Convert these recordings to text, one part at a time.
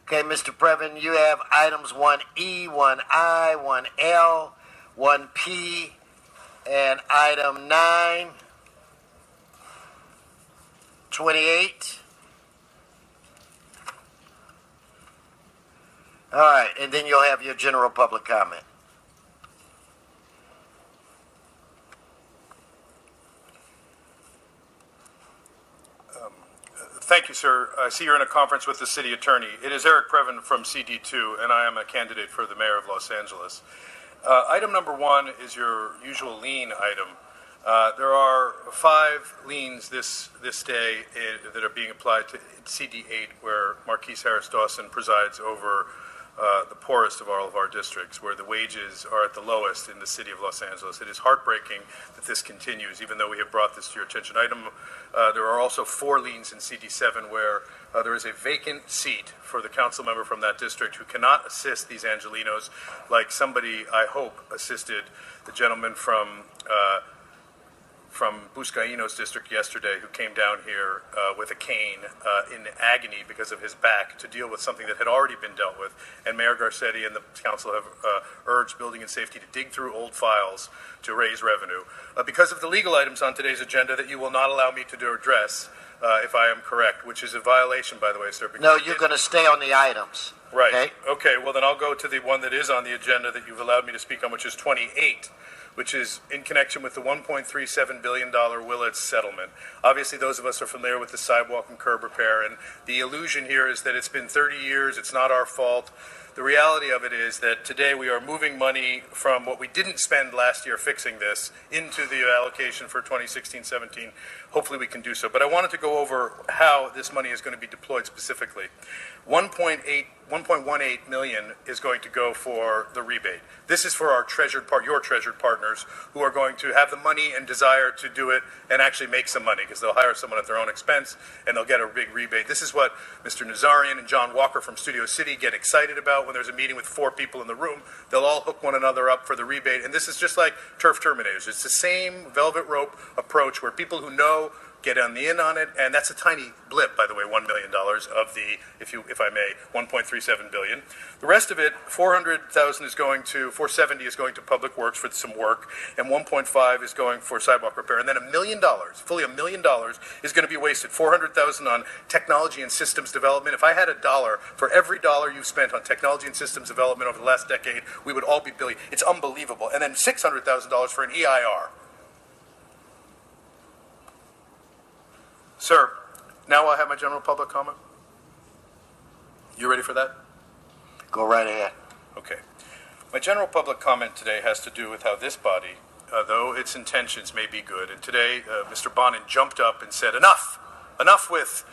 Okay, Mr. Preven, you have items 1E, 1I, 1L, 1P, and item 9, 28. All right, and then you'll have your general public comment. Thank you, sir. I see you're in a conference with the city attorney. It is Eric Preven from CD2, and I am a candidate for the mayor of Los Angeles. Item number 1 is your usual lien item. There are 5 liens this day that are being applied to CD8, where Marquise Harris Dawson presides over the poorest of all of our districts, where the wages are at the lowest in the city of Los Angeles. It is heartbreaking that this continues, even though we have brought this to your attention. There are also 4 liens in CD7 where there is a vacant seat for the council member from that district who cannot assist these Angelinos like somebody, I hope, assisted the gentleman from Buscaino's district yesterday, who came down here with a cane in agony because of his back to deal with something that had already been dealt with. And Mayor Garcetti and the council have urged Building and Safety to dig through old files to raise revenue. Because of the legal items on today's agenda that you will not allow me to address, if I am correct, which is a violation, by the way, sir. No, you're going to stay on the items. Right. Okay, well then I'll go to the one that is on the agenda that you've allowed me to speak on, which is 28. Which is in connection with the $1.37 billion Willits settlement. Obviously, those of us are familiar with the sidewalk and curb repair, and the illusion here is that it's been 30 years, it's not our fault. The reality of it is that today we are moving money from what we didn't spend last year fixing this into the allocation for 2016-17. Hopefully we can do so. But I wanted to go over how this money is going to be deployed specifically. 1.18 million is going to go for the rebate. This is for our your treasured partners who are going to have the money and desire to do it and actually make some money, because they'll hire someone at their own expense and they'll get a big rebate. This is what Mr. Nazarian and John Walker from Studio City get excited about when there's a meeting with 4 people in the room. They'll all hook one another up for the rebate, and this is just like turf terminators. It's the same velvet rope approach where people who know get on the in on it, and that's a tiny blip, by the way, $1 million of the, if I may, 1.37 billion. The rest of it, 470 is going to public works for some work, and 1.5 is going for sidewalk repair, and then $1 million, fully $1 million, is going to be wasted. 400,000 on technology and systems development. If I had $1 for every dollar you've spent on technology and systems development over the last decade, we would all be billion. It's unbelievable. And then $600,000 for an EIR. Sir, now I'll have my general public comment. You ready for that? Go right ahead. Okay. My general public comment today has to do with how this body, though its intentions may be good, and today Mr. Bonin jumped up and said, enough with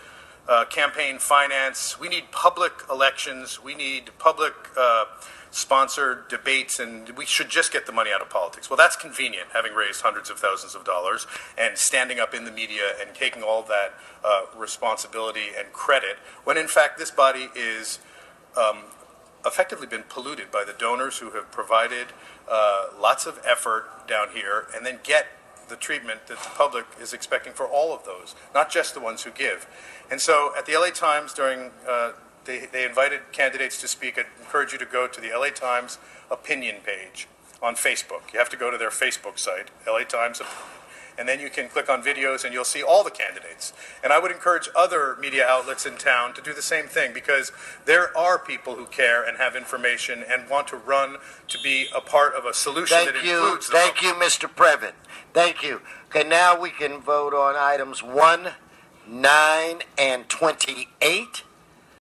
campaign finance. We need public elections. We need public sponsored debates, and we should just get the money out of politics. Well, that's convenient, having raised hundreds of thousands of dollars and standing up in the media and taking all that responsibility and credit, when in fact this body is effectively been polluted by the donors who have provided lots of effort down here and then get the treatment that the public is expecting for all of those, not just the ones who give. And so at the LA Times during they invited candidates to speak. I'd encourage you to go to the LA Times opinion page on Facebook. You have to go to their Facebook site, LA Times Opinion, and then you can click on videos and you'll see all the candidates. And I would encourage other media outlets in town to do the same thing, because there are people who care and have information and want to run to be a part of a solution that includes the Thank you, Mr. Preven. Thank you. Okay, now we can vote on items 1, 9, and 28.